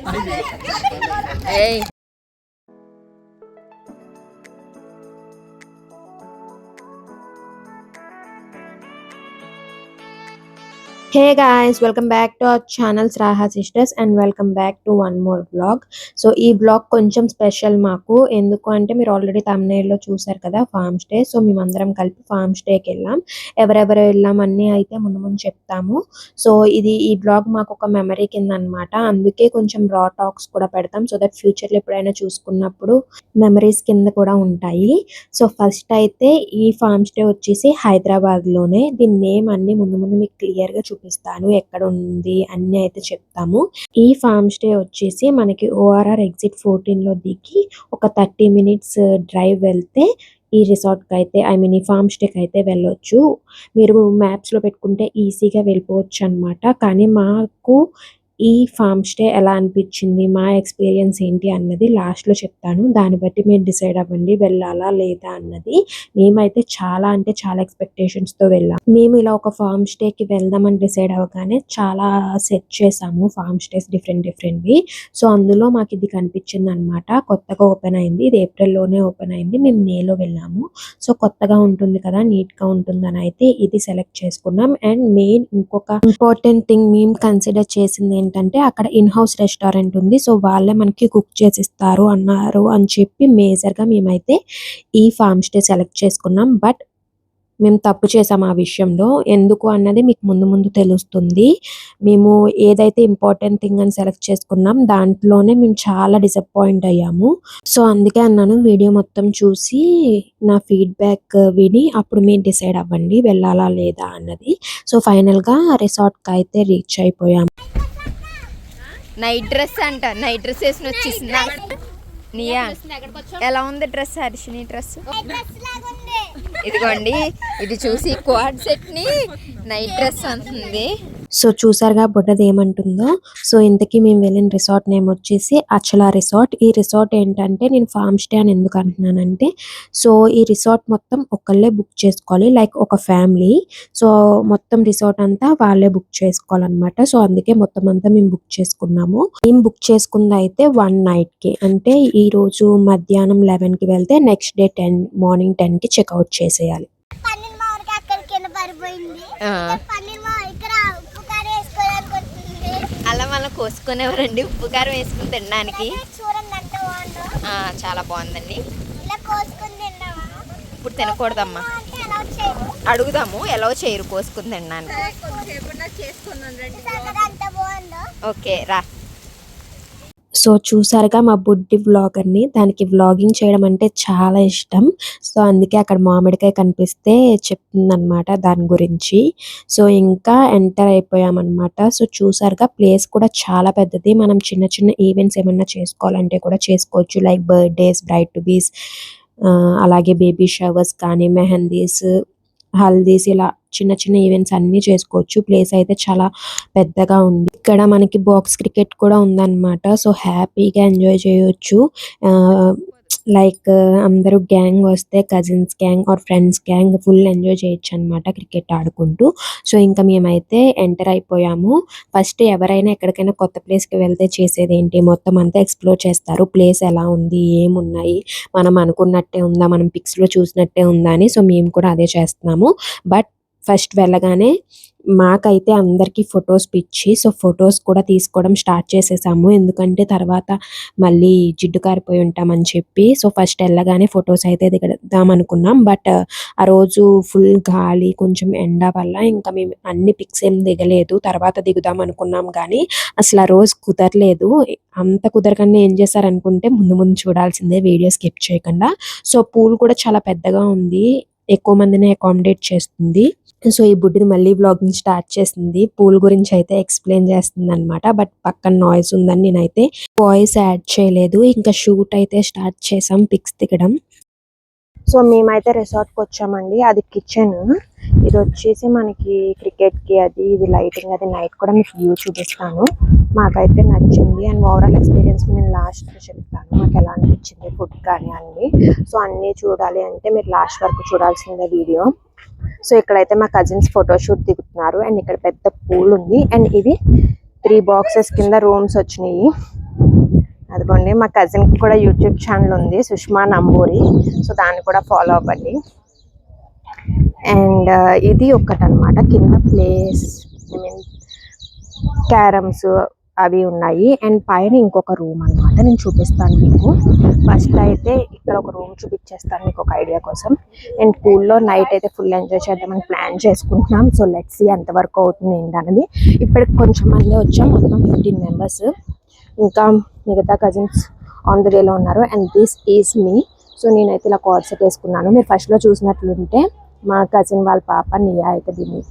Hey. Hey guys, welcome back to our channel Raha Sisters and welcome back to one more vlog. So ఈ blog కొంచెం special మాకు, ఎందుకు అంటే మీరు already thumbnail లో చూసారు కదా ఫార్మ్ స్టే. సో మేమందరం కలిపి ఫార్మ్ స్టేకి వెళ్ళాం. ఎవరెవరు వెళ్ళాం అన్నీ అయితే ముందు ముందు చెప్తాము. సో ఈ బ్లాగ్ మాకు ఒక మెమరీ కింద అనమాట, అందుకే కొంచెం రా టాక్స్ కూడా పెడతాం సో దట్ ఫ్యూచర్లో ఎప్పుడైనా చూసుకున్నప్పుడు మెమరీస్ కింద కూడా ఉంటాయి. సో ఫస్ట్ అయితే ఈ ఫార్మ్ స్టే వచ్చేసి హైదరాబాద్లోనే. దీని నేమ్ అన్ని ముందు ముందు మీకు క్లియర్గా చూపిస్తాను, ఎక్కడ ఉంది అన్ని అయితే చెప్తాము. ఈ ఫార్మ్ స్టే వచ్చేసి మనకి ORR ఎగ్జిట్ 14 లో దిగి ఒక 30 minutes డ్రైవ్ వెళ్తే ఈ రిసార్ట్కి అయితే ఈ ఫార్మ్ స్టేకి అయితే వెళ్ళొచ్చు. మీరు మ్యాప్స్లో పెట్టుకుంటే ఈజీగా వెళ్ళిపోవచ్చు అనమాట. కానీ మాకు ఈ ఫార్మ్ స్టే ఎలా అనిపించింది, మా ఎక్స్పీరియన్స్ ఏంటి అన్నది లాస్ట్లో చెప్తాను. దాన్ని బట్టి మీరు డిసైడ్ అవ్వండి వెళ్ళాలా లేదా అన్నది. మేమైతే చాలా అంటే చాలా ఎక్స్పెక్టేషన్స్తో వెళ్ళాం. మేము ఇలా ఒక ఫార్మ్ స్టేకి వెళ్దామని డిసైడ్ అవ్వగానే చాలా సెర్చ్ చేసాము ఫార్మ్ స్టేస్ డిఫరెంట్వి. సో అందులో మాకు ఇది కనిపించింది అనమాట. కొత్తగా ఓపెన్ అయింది, ఇది ఏప్రిల్లోనే ఓపెన్ అయింది. మేము మేలో వెళ్ళాము. సో కొత్తగా ఉంటుంది కదా, నీట్గా ఉంటుందని అయితే ఇది సెలెక్ట్ చేసుకున్నాం. అండ్ మెయిన్ ఇంకొక ఇంపార్టెంట్ థింగ్ మేము కన్సిడర్ చేసింది ఏంటంటే అక్కడ ఇన్ హౌస్ రెస్టారెంట్ ఉంది. సో వాళ్ళే మనకి కుక్ చేసి ఇస్తారు అన్నారు అని చెప్పి మేజర్గా మేమైతే ఈ ఫార్మ్ స్టే సెలెక్ట్ చేసుకున్నాం. బట్ మేము తప్పు చేసాం ఆ విషయంలో. ఎందుకు అన్నది మీకు ముందు తెలుస్తుంది. మేము ఏదైతే ఇంపార్టెంట్ థింగ్ అని సెలెక్ట్ చేసుకున్నాం దాంట్లోనే మేము చాలా డిసప్పాయింట్ అయ్యాము. సో అందుకే అన్నాను వీడియో మొత్తం చూసి నా ఫీడ్బ్యాక్ విని అప్పుడు మీరు డిసైడ్ అవ్వండి వెళ్ళాలా లేదా అన్నది. సో ఫైనల్గా రిసార్ట్కి అయితే రీచ్ అయిపోయాము. నైట్ డ్రెస్ అంట, నైట్ డ్రెస్ వేసుకుని వచ్చేసింది నియా. ఎలా ఉంది డ్రెస్ హర్షిని డ్రెస్? ఇదిగోండి, ఇది చూసి క్వాడ్ సెట్ ని నైట్ డ్రెస్ అంటుంది. సో చూసారుగా బుడ్డది ఏమంటుందో. సో ఇంతకీ మేము వెళ్ళిన రిసార్ట్ నేమ్ వచ్చేసి అచలా రిసార్ట్. ఈ రిసార్ట్ ఏంటంటే నేను ఫార్మ్ స్టే అని ఎందుకు అంటున్నానంటే, సో ఈ రిసార్ట్ మొత్తం ఒకళ్ళే బుక్ చేసుకోవాలి, లైక్ ఒక ఫ్యామిలీ. సో మొత్తం రిసార్ట్ అంతా వాళ్ళే బుక్ చేసుకోవాలన్నమాట. సో అందుకే మొత్తం అంతా మేము బుక్ చేసుకున్నాము. మేము బుక్ చేసుకుంది అయితే 1 night అంటే ఈ రోజు మధ్యాహ్నం 11కి వెళ్తే నెక్స్ట్ డే మార్నింగ్ 10కి చెక్అవుట్ చేసేయాలి. అలా మనం కోసుకునేవారండి ఉప్పు కారం వేసుకుని తినడానికి. చాలా బాగుందండి. ఇప్పుడు తినకూడదమ్మా, అడుగుదాము ఎలా చేయరు కోసుకుని తినడానికి. ఓకే రా. సో చూసారుగా మా బుడ్డి వ్లాగర్ని, దానికి వ్లాగింగ్ చేయడం అంటే చాలా ఇష్టం. సో అందుకే అక్కడ మామిడికాయ కనిపిస్తే చెప్తుందనమాట దాని గురించి. సో ఇంకా ఎంటర్ అయిపోయామన్నమాట. సో చూసారుగా ప్లేస్ కూడా చాలా పెద్దది. మనం చిన్న చిన్న ఈవెంట్స్ ఏమన్నా చేసుకోవాలంటే కూడా చేసుకోవచ్చు, లైక్ బర్త్డేస్, బ్రైడ్ టు బీస్, అలాగే బేబీ షవర్స్ కానీ మెహందీస్, హల్దీస్, ఇలా చిన్న చిన్న ఈవెంట్స్ అన్నీ చేసుకోవచ్చు. ప్లేస్ అయితే చాలా పెద్దగా ఉంది. ఇక్కడ మనకి బాక్స్ క్రికెట్ కూడా ఉందన్నమాట. సో హ్యాపీగా ఎంజాయ్ చేయొచ్చు. లైక్ అందరూ గ్యాంగ్ వస్తే cousins gang or friends gang full enjoy చేయొచ్చు అనమాట క్రికెట్ ఆడుకుంటూ. సో ఇంకా మేమైతే ఎంటర్ అయిపోయాము. ఫస్ట్ ఎవరైనా ఎక్కడికైనా కొత్త ప్లేస్కి వెళ్తే చేసేది ఏంటి, మొత్తం అంతా ఎక్స్ప్లోర్ చేస్తారు. ప్లేస్ ఎలా ఉంది, ఏమున్నాయి, మనం అనుకున్నట్టే ఉందా, మనం పిక్స్లో చూసినట్టే ఉందా అని. సో మేము కూడా అదే చేస్తున్నాము. బట్ ఫస్ట్ వెళ్ళగానే మాకైతే అందరికీ ఫొటోస్ పిచ్చి. సో ఫొటోస్ కూడా తీసుకోవడం స్టార్ట్ చేసేసాము, ఎందుకంటే తర్వాత మళ్ళీ జిడ్డు కారిపోయి ఉంటామని చెప్పి. సో ఫస్ట్ వెళ్ళగానే ఫొటోస్ అయితే దిగదాం అనుకున్నాం. బట్ ఆ రోజు ఫుల్ గాలి, కొంచెం ఎండ వల్ల ఇంకా మేము అన్ని పిక్స్ ఏం దిగలేదు. తర్వాత దిగుదాం అనుకున్నాం కానీ అసలు ఆ రోజు కుదరలేదు. అంత కుదరకుండా ఏం చేశారనుకుంటే ముందు చూడాల్సిందే, వీడియో స్కిప్ చేయకుండా. సో పూల్ కూడా చాలా పెద్దగా ఉంది, ఎక్కువ మందిని అకామిడేట్ చేస్తుంది. సో ఈ బుడ్డిది మళ్ళీ బ్లాగింగ్ స్టార్ట్ చేసింది. పూల్ గురించి అయితే ఎక్స్ప్లెయిన్ చేస్తుంది అనమాట. బట్ పక్కన నాయిస్ ఉందని నేనైతే వాయిస్ యాడ్ చేయలేదు. ఇంకా షూట్ అయితే స్టార్ట్ చేసాం, పిక్స్ దిగడం. సో మేమైతే రిసార్ట్కి వచ్చామండి. అది కిచెన్, ఇది వచ్చేసి మనకి క్రికెట్కి అది, ఇది లైటింగ్, అది నైట్ కూడా మీకు వ్యూ చూపిస్తాను. మాకైతే నచ్చింది. అండ్ ఓవరాల్ ఎక్స్పీరియన్స్ నేను లాస్ట్లో చెప్తాను మాకు ఎలా అనిపించింది, ఫుడ్ కానీ అన్నీ. సో అన్నీ చూడాలి అంటే మీరు లాస్ట్ వరకు చూడాల్సిందే వీడియో. సో ఇక్కడైతే మా కజిన్స్ ఫోటోషూట్ దిగుతున్నారు. అండ్ ఇక్కడ పెద్ద పూల్ ఉంది. అండ్ ఇవి 3 boxes కింద రూమ్స్ వచ్చినాయి. ఇదిగోండి మా కజిన్ కి కూడా యూట్యూబ్ ఛానల్ ఉంది, సుష్మా నంబూరి. సో దాన్ని కూడా ఫాలో అవ్వండి. అండ్ ఇది ఒకటనమాట, కింద ప్లేస్ ఐ మీన్ క్యారమ్స్ అవి ఉన్నాయి. అండ్ పైన ఇంకొక రూమ్ అనమాట, నేను చూపిస్తాను మీకు. ఫస్ట్ అయితే ఇక్కడ ఒక రూమ్ చూపించేస్తాను మీకు ఒక ఐడియా కోసం. అండ్ పూల్లో నైట్ అయితే ఫుల్ ఎంజాయ్ చేద్దామని ప్లాన్ చేసుకుంటున్నాం. సో లెట్స్ సీ ఎంతవరకు అవుతుంది ఏంటనేది. ఇప్పటికి కొంచెం మంది వచ్చాం, మొత్తం 15 మెంబర్స్. ఇంకా మిగతా కజిన్స్ ఆన్ ద వేలో ఉన్నారు. And this is me. So నేనైతే ఇలా కార్డ్ సెట్ వేసుకున్నాను. మీరు ఫస్ట్లో చూసినట్లుంటే మా కజిన్ వాళ్ళ పాప నియా అయితే దీన్ని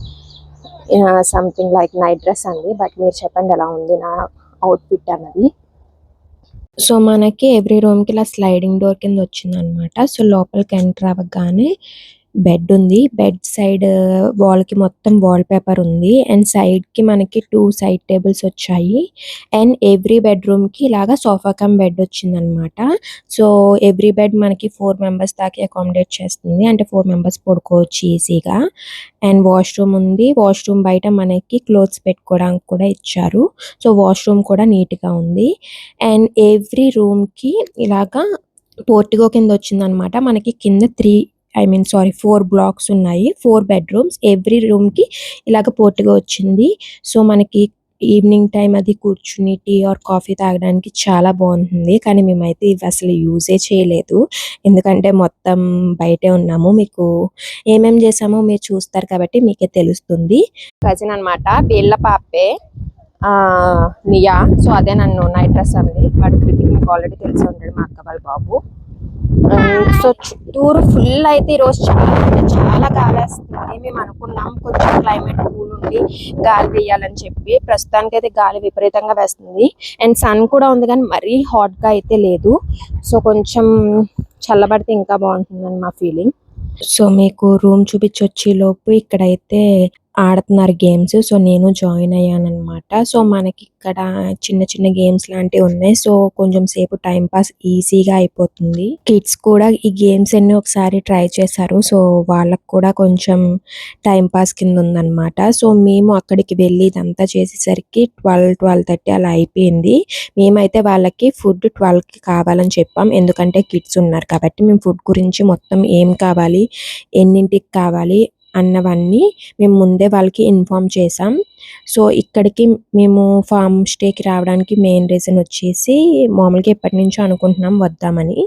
సంథింగ్ లైక్ నైట్ డ్రెస్ అండి. బట్ మీరు చెప్పండి ఎలా ఉంది నా అవుట్ఫిట్ అన్నది. సో మనకి ఎవ్రీ రూమ్కి ఇలా స్లైడింగ్ డోర్ కింద వచ్చింది అనమాట. సో లోపలికి ఎంటర్ అవ్వగానే బెడ్ ఉంది. బెడ్ సైడ్ వాల్ కి మొత్తం వాల్ పేపర్ ఉంది. అండ్ సైడ్ కి మనకి 2 సైడ్ టేబుల్స్ వచ్చాయి. అండ్ ఎవ్రీ బెడ్రూమ్ కి ఇలాగా సోఫా కమ్ బెడ్ వచ్చింది అనమాట. సో ఎవ్రీ బెడ్ మనకి 4 మెంబర్స్ దాకా అకామిడేట్ చేస్తుంది. అంటే 4 మెంబర్స్ పడుకోవచ్చు ఈజీగా. అండ్ వాష్రూమ్ ఉంది. వాష్రూమ్ బయట మనకి క్లోత్స్ పెట్టుకోవడానికి కూడా ఇచ్చారు. సో వాష్రూమ్ కూడా నీట్ గా ఉంది. అండ్ ఎవ్రీ రూమ్ కి ఇలాగా పోర్టిగో కింద వచ్చింది అనమాట. మనకి కింద 4 బ్లాక్స్ ఉన్నాయి, 4 బెడ్రూమ్స్. ఎవ్రీ రూమ్ కి ఇలాగ పోర్టిగో వచ్చింది. సో మనకి ఈవినింగ్ టైం అది కూర్చుని టీ ఆర్ కాఫీ తాగడానికి చాలా బాగుంటుంది. కానీ మేమైతే ఇవి అసలు యూజే చేయలేదు, ఎందుకంటే మొత్తం బయటే ఉన్నాము. మీకు ఏమేం చేసామో మీరు చూస్తారు కాబట్టి మీకే తెలుస్తుంది. కజిన్ అనమాట, వీళ్ళ పాపే నియా. సో అదే నన్ను నైట్ డ్రెస్ అంది. వాడు కృతిక్ మీకు ఆల్రెడీ తెలిసి ఉంటాడు, మా అక్క వాళ్ళ బాబు. సో చుట్టూరు ఫుల్ అయితే ఈరోజు చాలా గాలి వేస్తుంది. మేము అనుకున్నాం కొంచెం క్లైమేట్ కూల్ ఉండి గాలి వేయాలని చెప్పి. ప్రస్తుతానికి అయితే గాలి విపరీతంగా వేస్తుంది. అండ్ సన్ కూడా ఉంది కానీ మరీ హాట్ గా అయితే లేదు. సో కొంచెం చల్లబడితే ఇంకా బాగుంటుందని మా ఫీలింగ్. సో మీకు రూమ్ చూపించొచ్చి లోపు ఇక్కడైతే ఆడుతున్నారు గేమ్స్. సో నేను జాయిన్ అయ్యాను అనమాట. సో మనకి ఇక్కడ చిన్న చిన్న గేమ్స్ లాంటివి ఉన్నాయి. సో కొంచెం సేపు టైం పాస్ ఈజీగా అయిపోతుంది. కిడ్స్ కూడా ఈ గేమ్స్ అన్ని ఒకసారి ట్రై చేశారు. సో వాళ్ళకు కూడా కొంచెం టైం పాస్ కింద ఉందన్నమాట. సో మేము అక్కడికి వెళ్ళి ఇదంతా చేసేసరికి 12-12:30 అలా అయిపోయింది. మేమైతే వాళ్ళకి ఫుడ్ 12కి కావాలని చెప్పాం, ఎందుకంటే కిడ్స్ ఉన్నారు కాబట్టి. మేము ఫుడ్ గురించి మొత్తం ఏం కావాలి, ఎన్నింటికి కావాలి అన్నవన్నీ మేము ముందే వాళ్ళకి ఇన్ఫార్మ్ చేసాం. సో ఇక్కడికి మేము ఫామ్ స్టేకి రావడానికి మెయిన్ రీజన్ వచ్చేసి మామూలుగా ఎప్పటి నుంచో అనుకుంటున్నాం వద్దామని,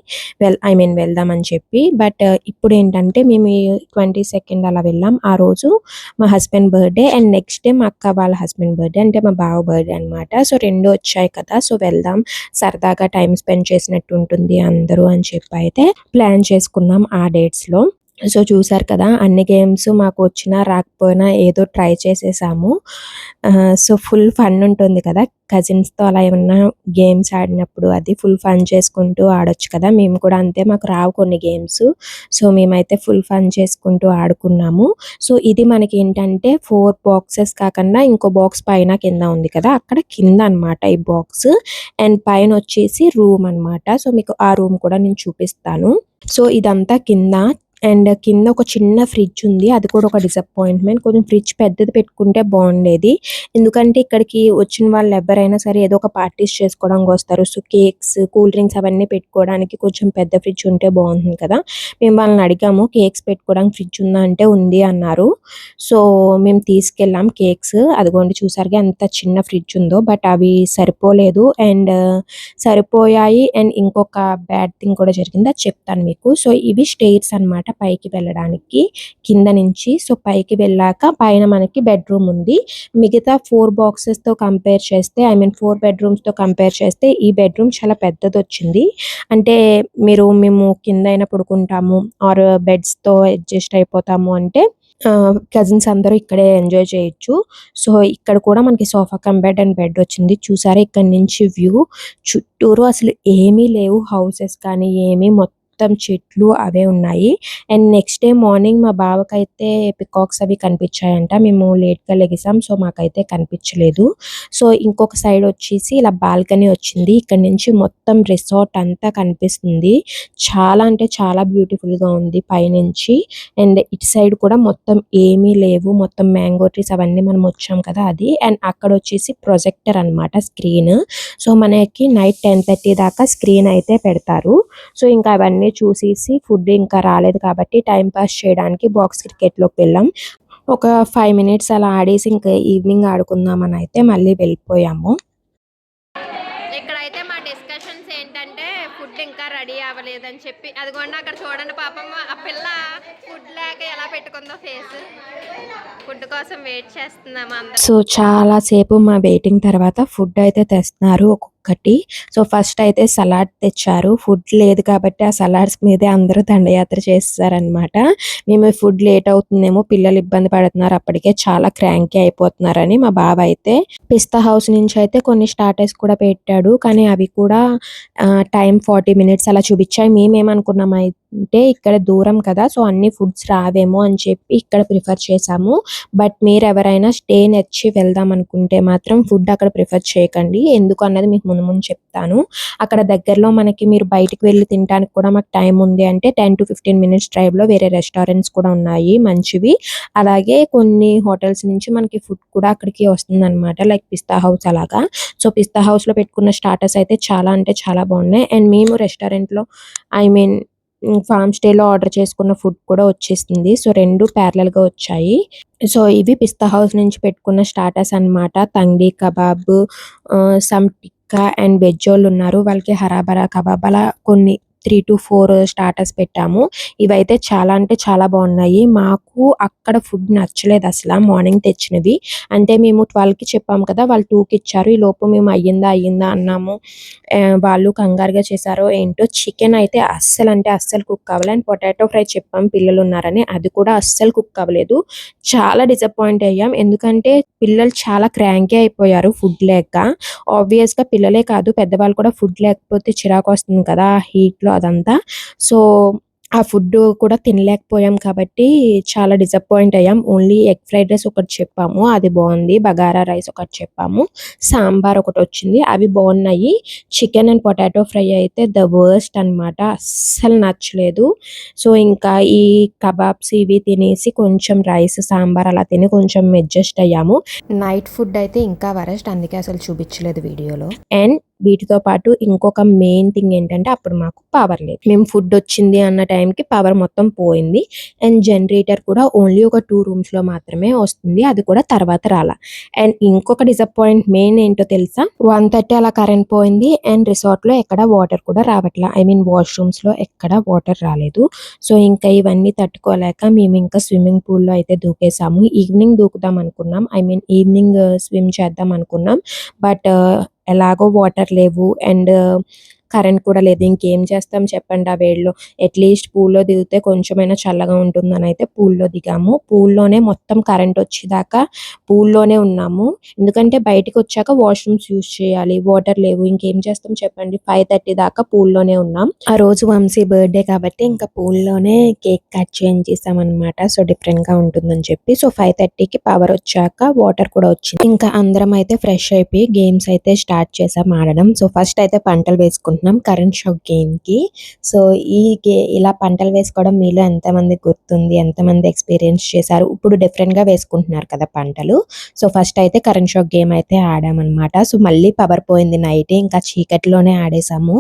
వెళ్దామని చెప్పి. బట్ ఇప్పుడు ఏంటంటే మేము 22nd అలా వెళ్ళాం. ఆ రోజు మా husband birthday and next day మా అక్క వాళ్ళ హస్బెండ్ బర్త్డే, అంటే మా బావ బర్త్డే అనమాట. సో 2 వచ్చాయి కదా, సో వెళ్దాం, సరదాగా టైం స్పెండ్ చేసినట్టు ఉంటుంది అందరూ అని చెప్పి అయితే ప్లాన్ చేసుకున్నాం ఆ డేట్స్లో. సో చూసారు కదా, అన్ని గేమ్స్ మాకు వచ్చినా రాకపోయినా ఏదో ట్రై చేసేసాము. సో ఫుల్ ఫన్ ఉంటుంది కదా కజిన్స్తో అలా ఏమన్నా గేమ్స్ ఆడినప్పుడు, అది ఫుల్ ఫన్ చేసుకుంటూ ఆడొచ్చు కదా. మేము కూడా అంతే, మాకు రావు కొన్ని గేమ్స్. సో మేమైతే ఫుల్ ఫన్ చేసుకుంటూ ఆడుకున్నాము. సో ఇది మనకి ఏంటంటే 4 బాక్సెస్ కాకుండా ఇంకో బాక్స్ పైన కింద ఉంది కదా, అక్కడ కింద అనమాట ఈ బాక్స్. అండ్ పైన వచ్చేసి రూమ్ అనమాట. సో మీకు ఆ రూమ్ కూడా నేను చూపిస్తాను. సో ఇదంతా కింద. అండ్ కింద ఒక చిన్న ఫ్రిడ్జ్ ఉంది, అది కూడా ఒక డిసప్పాయింట్మెంట్. కొంచెం ఫ్రిడ్జ్ పెద్దది పెట్టుకుంటే బాగుండేది, ఎందుకంటే ఇక్కడికి వచ్చిన వాళ్ళు ఎవరైనా సరే ఏదో ఒక పార్టీస్ చేసుకోవడానికి వస్తారు. సో కేక్స్, కూల్ డ్రింక్స్ అవన్నీ పెట్టుకోవడానికి కొంచెం పెద్ద ఫ్రిడ్జ్ ఉంటే బాగుంటుంది కదా. మేము వాళ్ళని అడిగాము కేక్స్ పెట్టుకోవడానికి ఫ్రిడ్జ్ ఉందా అంటే ఉంది అన్నారు. సో మేము తీసుకెళ్ళాం కేక్స్. అదిగోండి చూసారుగా ఎంత చిన్న ఫ్రిడ్జ్ ఉందో, బట్ అవి సరిపోలేదు. అండ్ సరిపోయాయి. అండ్ ఇంకొక బ్యాడ్ థింగ్ కూడా జరిగింది, అది చెప్తాను మీకు. సో ఇవి స్టేర్స్ అనమాట పైకి వెళ్ళడానికి కింద నుంచి. సో పైకి వెళ్ళాక పైన మనకి బెడ్రూమ్ ఉంది. మిగతా 4 బాక్సెస్ తో కంపేర్ చేస్తే, 4 బెడ్రూమ్స్ తో కంపేర్ చేస్తే ఈ బెడ్రూమ్ చాలా పెద్దది వచ్చింది. అంటే మేము కింద అయినా పడుకుంటాము ఆర్ బెడ్స్ తో అడ్జస్ట్ అయిపోతాము అంటే కజిన్స్ అందరూ ఇక్కడే ఎంజాయ్ చేయొచ్చు. సో ఇక్కడ కూడా మనకి sofa cum bed and bed వచ్చింది. చూసారా ఇక్కడ నుంచి వ్యూ చుట్టూరు అసలు ఏమీ లేవు, హౌసెస్ కానీ ఏమీ, మొత్తం మొత్తం చెట్లు అవే ఉన్నాయి. అండ్ నెక్స్ట్ డే మార్నింగ్ మా బావకైతే పికాక్స్ అవి కనిపించాయంట. మేము లేట్‌గా లెగిసాం. సో, మాకైతే కనిపించలేదు. సో, ఇంకొక సైడ్ వచ్చేసి ఇలా బాల్కనీ వచ్చింది. ఇక్కడ నుంచి మొత్తం రిసార్ట్ అంతా కనిపిస్తుంది. చాలా అంటే చాలా బ్యూటిఫుల్‌గా ఉంది పైనుంచి. అండ్ ఇటు సైడ్ కూడా మొత్తం ఏమీ లేవు. మొత్తం మ్యాంగో ట్రీస్ అవన్నీ మనం వచ్చాం కదా అది. అండ్ అక్కడ వచ్చేసి ప్రొజెక్టర్ అన్నమాట స్క్రీన్. సో, మనకి నైట్ 10:30 దాకా స్క్రీన్ అయితే పెడతారు. సో, ఇంకా అవన్నీ చూసేసి ఫుడ్ ఇంకా రాలేదు కాబట్టి టైమ్ పాస్ చేయడానికి బాక్స్ క్రికెట్‌లోకి వెళ్ళాం. ఒక 5 మినిట్స్ అలా ఆడేసి ఇంకా ఈవినింగ్ ఆడుకుందామని అయితే మళ్ళీ వెళ్ళిపోయాము. ఇక్కడైతే మా డిస్కషన్స్ ఏంటంటే ఫుడ్ ఇంకా రెడీ అవ్వలేదని చెప్పి, అదిగోండి అక్కడ చూడండి పాపం ఆ పిల్ల ఫుడ్ లేక ఎలా పెట్టుకుందో ఫేస్. ఫుడ్ కోసం వెయిట్ చేస్తున్నాము అందరం. సో, చాలా సేపు మా వెయిటింగ్ తర్వాత ఫుడ్ అయితే తెస్తున్నారు ఒక్కొక్కటి. సో, ఫస్ట్ అయితే సలాడ్ తెచ్చారు. ఫుడ్ లేదు కాబట్టి ఆ సలాడ్స్ మీదే అందరూ దండయాత్ర చేసేసారనమాట. మేము ఫుడ్ లేట్ అవుతుందేమో, పిల్లలు ఇబ్బంది పడుతున్నారు, అప్పటికే చాలా క్రాంకీ అయిపోతున్నారని మా బావ అయితే పిస్తా హౌస్ నుంచి అయితే కొన్ని స్టార్టర్స్ కూడా పెట్టాడు. కానీ అవి కూడా టైం 40 మినిట్స్ అలా చూపించాయి. మేమేమనుకున్నామంటే ఇక్కడ దూరం కదా! సో, అన్ని ఫుడ్స్ రావేమో అని చెప్పి ఇక్కడ ప్రిఫర్ చేశాము. బట్ మీరెవరైనా స్టే నచ్చి వెళ్దాం అనుకుంటే మాత్రం ఫుడ్ అక్కడ ప్రిఫర్ చేయకండి. ఎందుకు అన్నది మీకు ముందు ముందు చెప్తాను. అక్కడ దగ్గరలో మనకి మీరు బయటికి వెళ్లి తినడానికి కూడా మాకు టైం ఉంది అంటే 10-15 మినిట్స్ డ్రైవ్‌లో వేరే రెస్టారెంట్స్ కూడా ఉన్నాయి మంచివి. అలాగే కొన్ని హోటల్స్ నుంచి మనకి ఫుడ్ కూడా అక్కడికి వస్తుందన్నమాట. లైక్ పిస్తా హౌస్ అలాగా. సో, పిస్తా హౌస్‌లో పెట్టుకున్న స్టార్టర్స్ అయితే చాలా అంటే చాలా బాగున్నాయి. అండ్ మేము రెస్టారెంట్‌లో ఐ మీన్ ఫార్మ్ స్టేలో ఆర్డర్ చేసుకున్న ఫుడ్ కూడా వచ్చేసింది. సో, 2 ప్యారలెల్‌గా వచ్చాయి. సో, ఇవి పిస్తా హౌస్ నుంచి పెట్టుకున్న స్టార్టర్స్ అన్నమాట. Tangdi kebab, some tikka and వెజ్జోళ్ళున్నారు. వాళ్ళకి హరాబరా కబాబ్ అలా కొన్ని 3-4 స్టార్టర్స్ పెట్టాము. ఇవైతే చాలా అంటే చాలా బాగున్నాయి. మాకు అక్కడ ఫుడ్ నచ్చలేదసల మార్నింగ్ తెచ్చినవి. అంటే మేము 12కి చెప్పాము కదా! వాళ్ళు 2కి ఇచ్చారు. ఈలోపు మేము అయ్యిందా అయ్యిందా అన్నాము. వాళ్ళు కంగారుగా చేశారో ఏంటో చికెన్ అయితే అస్సలు అంటే అస్సలు కుక్ అవ్వలే. అండ్ పొటాటో ఫ్రై చెప్పాం పిల్లలున్నారని. అది కూడా అస్సలు కుక్ అవ్వలేదు. చాలా డిసప్పాయింట్ అయ్యాం. ఎందుకంటే పిల్లలు చాలా క్రాంకీ అయిపోయారు ఫుడ్ లేక. ఆబ్వియస్‌గా పిల్లలే కాదు పెద్దవాళ్ళు కూడా ఫుడ్ లేకపోతే చిరాకొస్తుంది కదా! ఆ హీట్‌లో అదంతా. సో, ఆ ఫుడ్ కూడా తినలేకపోయాం కాబట్టి చాలా డిసప్పాయింట్ అయ్యాం. ఓన్లీ ఎగ్ ఫ్రైడ్ రైస్ ఒకటి చెప్పాము. అది బావుంది. బగారా రైస్ ఒకటి చెప్పాము. సాంబార్ ఒకటొచ్చింది. అవి బావున్నాయి. చికెన్ అండ్ పొటాటో ఫ్రై అయితే ద వర్స్ట్ అనమాట. అస్సలు నచ్చలేదు. సో, ఇంకా ఈ కబాబ్స్ ఇవి తినేసి కొంచెం రైస్, సాంబార్ అలా తిని కొంచెం అడ్జస్ట్ అయ్యాము. నైట్ ఫుడ్ అయితే ఇంకా వరస్ట్. అందుకే అసలు చూపించలేదు వీడియోలో. అండ్ వీటితో పాటు ఇంకొక మెయిన్ థింగ్ ఏంటంటే అప్పుడు మాకు పవర్ లేదు. మేము ఫుడ్ వచ్చింది అన్న టైంకి పవర్ మొత్తం పోయింది. అండ్ జనరేటర్ కూడా ఓన్లీ ఒక 2 రూమ్స్‌లో మాత్రమే వస్తుంది. అది కూడా తర్వాత రాలా. అండ్ ఇంకొక డిసప్పాయింట్ మెయిన్ ఏంటో తెలుసా? 1:30 అలా కరెంట్ పోయింది. అండ్ రిసార్ట్‌లో ఎక్కడ వాటర్ కూడా రావట్ల. ఐ మీన్ వాష్‌రూమ్స్‌లో ఎక్కడ వాటర్ రాలేదు. సో, ఇంకా ఇవన్నీ తట్టుకోలేక మేము ఇంకా స్విమ్మింగ్ పూల్‌లో అయితే దూకేసాము. ఈవినింగ్ దూకుదాం అనుకున్నాం. ఐ మీన్ ఈవినింగ్ స్విమ్ చేద్దాం అనుకున్నాం. బట్ ఎలాగో వాటర్ లేవు అండ్ కరెంట్ కూడా లేదు. ఇంకేం చేస్తాం చెప్పండి ఆ వేడిలో. అట్‌లీస్ట్ పూల్‌లో దిగితే కొంచెమైనా చల్లగా ఉంటుందనైతే పూల్‌లో దిగాము. పూల్‌లోనే మొత్తం కరెంట్ వచ్చేదాకా పూల్‌లోనే ఉన్నాము. ఎందుకంటే బయటికొచ్చాక వాష్‌రూమ్స్ యూజ్ చేయాలి. వాటర్ లేవు. ఇంకేం చేస్తాం చెప్పండి. 5:30 దాకా పూల్‌లోనే ఉన్నాం. ఆ రోజు వంశీ బర్త్‌డే కాబట్టి ఇంకా పూల్‌లోనే కేక్ కట్ చేయించేసామనమాట. సో, డిఫరెంట్‌గా ఉంటుందని చెప్పి. సో, 5:30కి పవర్ వచ్చాక వాటర్ కూడా వచ్చింది. ఇంకా అందరం అయితే ఫ్రెష్ అయిపోయి గేమ్స్ అయితే స్టార్ట్ చేసాం ఆడడం. సో, ఫస్ట్ అయితే పంటలు వేసుకుంటున్నాం కరెంట్ షాక్ గేమ్‌కి. సో, ఇలా పంటలు వేసుకోవడం మీలో ఎంతమందికి గుర్తుంది? ఎంతమంది ఎక్స్‌పీరియన్స్ చేశారు? ఇప్పుడు డిఫరెంట్‌గా వేసుకుంటున్నారు కదా పంటలు. సో, ఫస్ట్ అయితే కరెంట్ షాక్ గేమ్ అయితే ఆడామనమాట. సో, మళ్ళీ పవర్ పోయింది నైటే. ఇంకా చీకటిలోనే ఆడేసాము.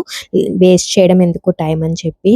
వేస్ట్ చేయడం ఎందుకు టైం అని చెప్పి.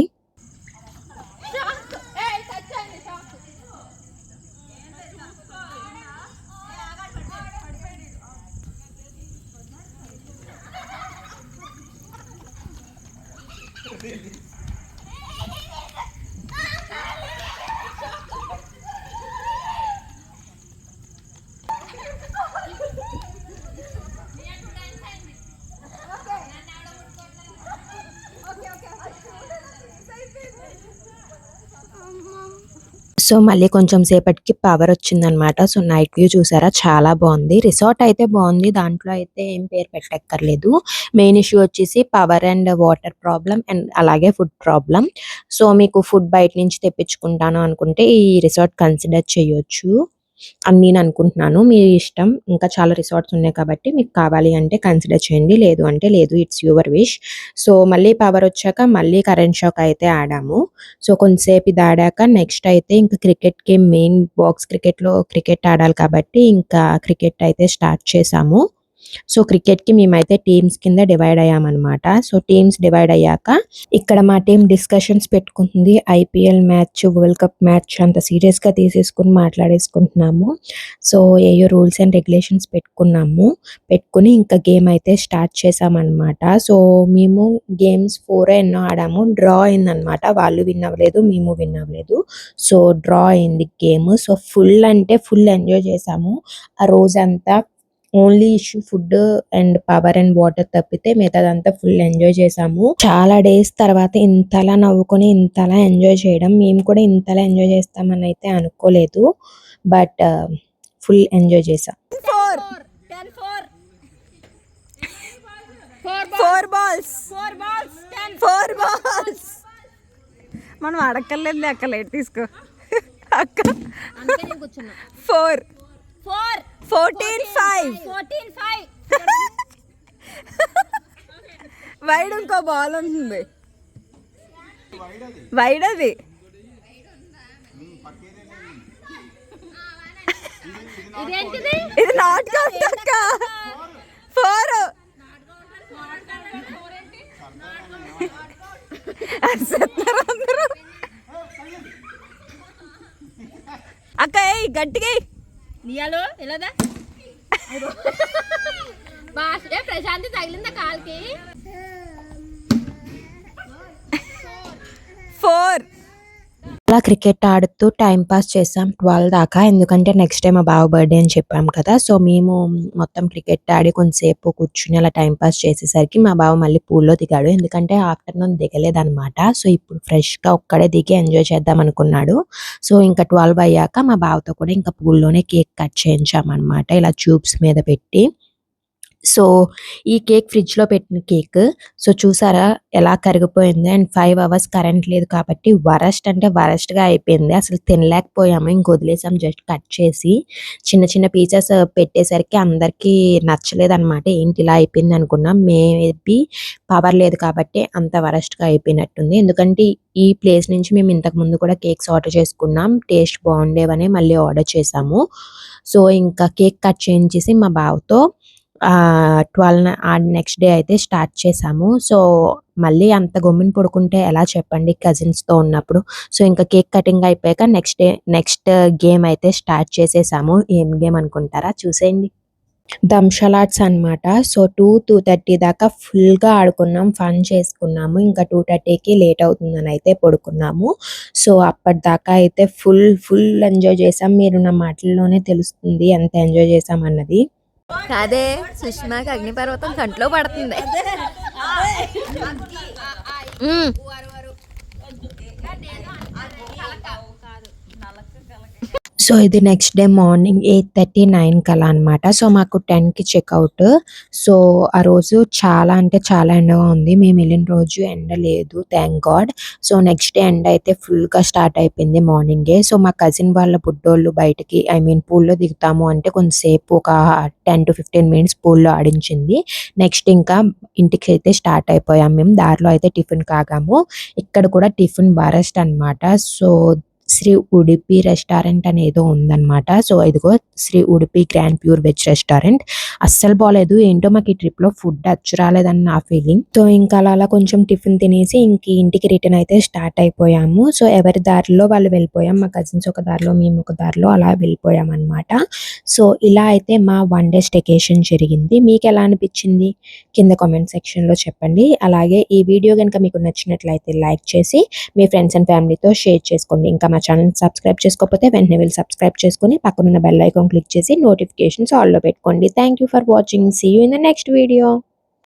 సో మళ్ళీ కొంచెం సేపటికి పవర్ వచ్చిందనమాట. సో నైట్ వ్యూ చూసారా చాలా బాగుంది. రిసార్ట్ అయితే బాగుంది, దాంట్లో అయితే ఏం పేరు పెట్టక్కర్లేదు. మెయిన్ ఇష్యూ వచ్చేసి power and water problem and అలాగే ఫుడ్ ప్రాబ్లం. సో మీకు ఫుడ్ బయట నుంచి తెప్పించుకుంటాను అనుకుంటే ఈ రిసార్ట్ కన్సిడర్ చేయొచ్చు అని నేను అనుకుంటున్నాను. మీ ఇష్టం, ఇంకా చాలా రిసార్ట్స్ ఉన్నాయి కాబట్టి మీకు కావాలి అంటే కన్సిడర్ చేయండి, లేదు అంటే లేదు, ఇట్స్ యువర్ విష్. సో మళ్ళీ పవర్ వచ్చాక మళ్ళీ కరెంట్ షాక్ అయితే ఆడాము. సో కొంతసేపు ఇది ఆడాక నెక్స్ట్ అయితే ఇంకా క్రికెట్ గేమ్, మెయిన్ బాక్స్ క్రికెట్లో క్రికెట్ ఆడాలి కాబట్టి ఇంకా క్రికెట్ అయితే స్టార్ట్ చేసాము. సో క్రికెట్‌కి మేమైతే టీమ్స్ కింద డివైడ్ అయ్యామనమాట. సో టీమ్స్ డివైడ్ అయ్యాక ఇక్కడ మా టీమ్ డిస్కషన్స్ పెట్టుకుంటుంది. IPL match, world cup match అంత సీరియస్‌గా తీసేసుకొని మాట్లాడేసుకుంటున్నాము. సో ఏయో రూల్స్ అండ్ రెగ్యులేషన్స్ పెట్టుకున్నాము. పెట్టుకొని ఇంకా గేమ్ అయితే స్టార్ట్ చేశామనమాట. సో మేము గేమ్స్ 4 ఎన్నో ఆడాము. డ్రా అయిందనమాట. వాళ్ళు విన్ అవ్వలేదు, మేము విన్ అవ్వలేదు. సో డ్రా అయింది గేమ్. సో ఫుల్ అంటే ఫుల్ ఎంజాయ్ చేశాము ఆ రోజంతా. Only issue food and power and water తప్పితే మిగతాదంతా ఫుల్ ఎంజాయ్ చేసాము. చాలా డేస్ తర్వాత ఇంతలా నవ్వుకొని ఇంతలా ఎంజాయ్ చేయడం, మేము కూడా ఇంతలా ఎంజాయ్ చేస్తామని అయితే అనుకోలేదు. బట్ ఫుల్ ఎంజాయ్ చేసాం. 4 balls. మనం అడక్కర్లేదు అక్క, లేట్ తీసుకో అక్క. 4 14-5 వైడ్ ఇంకో బాల్ ఉంటుంది, వైడ్ అది. ఇది నాట్ కౌంట్ అక్క. 4 అందరూ అక్క. గట్టిగా నీయాలో ఎలాదా బాగా ప్రశాంతి తగిలిందా కాల్కి. 4 అలా క్రికెట్ ఆడుతూ టైం పాస్ చేసాం 12 దాకా. ఎందుకంటే నెక్స్ట్ టైం మా బావ బర్త్డే అని చెప్పాం కదా. సో మేము మొత్తం క్రికెట్ ఆడి కొంతసేపు కూర్చుని అలా టైం పాస్ చేసేసరికి మా బావ మళ్ళీ పూల్లో దిగాడు. ఎందుకంటే ఆఫ్టర్నూన్ దిగలేదనమాట. సో ఇప్పుడు ఫ్రెష్గా ఒక్కడే దిగి ఎంజాయ్ చేద్దాం అనుకున్నాడు. సో ఇంకా 12 అయ్యాక మా బావతో కూడా ఇంకా పూల్లోనే కేక్ కట్ చేయించామన్నమాట, ఇలా ట్యూబ్స్ మీద పెట్టి. సో ఈ కేక్ ఫ్రిడ్జ్లో పెట్టిన కేక్. సో చూసారా ఎలా కరిగిపోయింది. అండ్ 5 అవర్స్ కరెంట్ లేదు కాబట్టి వరస్ట్ అంటే వరస్ట్గా అయిపోయింది. అసలు తినలేకపోయాము, ఇంక వదిలేసాం జస్ట్ కట్ చేసి. చిన్న చిన్న పీసెస్ పెట్టేసరికి అందరికీ నచ్చలేదన్నమాట. ఏంటి ఇలా అయిపోయింది అనుకున్నాం. మేబీ పవర్ లేదు కాబట్టి అంత వరస్ట్గా అయిపోయినట్టుంది. ఎందుకంటే ఈ ప్లేస్ నుంచి మేము ఇంతకు ముందు కూడా కేక్స్ ఆర్డర్ చేసుకున్నాం, టేస్ట్ బాగుండేవని మళ్ళీ ఆర్డర్ చేసాము. సో ఇంకా కేక్ కట్ చేయించేసి మా బావతో 12 నెక్స్ట్ డే అయితే స్టార్ట్ చేసాము. సో మళ్ళీ అంత గమ్మున పడుకుంటే ఎలా చెప్పండి కజిన్స్తో ఉన్నప్పుడు. సో ఇంకా కేక్ కటింగ్ అయిపోయాక నెక్స్ట్ గేమ్ అయితే స్టార్ట్ చేసేసాము. ఏం గేమ్ అనుకుంటారా, చూసేయండి. దంషలాట్స్ అనమాట. సో 2-2:30 దాకా ఫుల్గా ఆడుకున్నాం, ఫన్ చేసుకున్నాము. ఇంకా 2:30కి లేట్ అవుతుందని అయితే పడుకున్నాము. సో అప్పటిదాకా అయితే ఫుల్ ఎంజాయ్ చేసాం. మీరు నా మాటల్లోనే తెలుస్తుంది ఎంత ఎంజాయ్ చేసాం అన్నది. అదే సుష్మాకి అగ్నిపర్వతం కంట్లో పడుతుంది. సో ఇది నెక్స్ట్ డే మార్నింగ్ 8:30-9 కలా అనమాట. సో మాకు 10కి చెక్అవుట్. సో ఆ రోజు చాలా అంటే చాలా ఎండగా ఉంది. మేము వెళ్ళిన రోజు ఎండ లేదు, thank God. So next day ఎండ అయితే ఫుల్గా స్టార్ట్ అయిపోయింది మార్నింగే. సో మా కజిన్ వాళ్ళ బుడ్డోళ్ళు బయటికి పూల్లో దిగుతాము అంటే కొంతసేపు ఒక 10-15 మినిట్స్ పూల్లో ఆడించింది. నెక్స్ట్ ఇంకా ఇంటికి అయితే స్టార్ట్ అయిపోయాం మేము. దారిలో అయితే టిఫిన్ కాగాము. ఇక్కడ కూడా టిఫిన్ వరస్ట్ అనమాట. సో శ్రీ ఉడిపి రెస్టారెంట్ అనేదో ఉందన్నమాట. సో ఇదిగో Shri Udupi grand pure veg restaurant. అస్సలు బాగాలేదు. ఏంటో మాకు ఈ ట్రిప్లో ఫుడ్ అచ్చు రాలేదని నా ఫీలింగ్. సో ఇంకా అలా కొంచెం టిఫిన్ తినేసి ఇంటికి రిటర్న్ అయితే స్టార్ట్ అయిపోయాము. సో ఎవరి దారిలో వాళ్ళు వెళ్ళిపోయాం. మా కజిన్స్ ఒక దారిలో, మేము ఒక దారిలో అలా వెళ్ళిపోయాం అనమాట. సో ఇలా అయితే మా 1 డే స్టేకేషన్ జరిగింది. మీకు ఎలా అనిపించింది కింద కామెంట్ సెక్షన్లో చెప్పండి. అలాగే ఈ వీడియో కనుక మీకు నచ్చినట్లయితే లైక్ చేసి మీ ఫ్రెండ్స్ అండ్ ఫ్యామిలీతో షేర్ చేసుకోండి. ఇంకా మా ఛానల్ సబ్స్క్రైబ్ చేసుకోకపోతే వెంటనే వెళ్ళి సబ్స్క్రైబ్ చేసుకుని పక్కనున్న బెల్ ఐకాన్ క్లిక్ చేసి నోటిఫికేషన్స్ ఆల్లో పెట్టుకోండి. Thank you for watching. See you in the next video.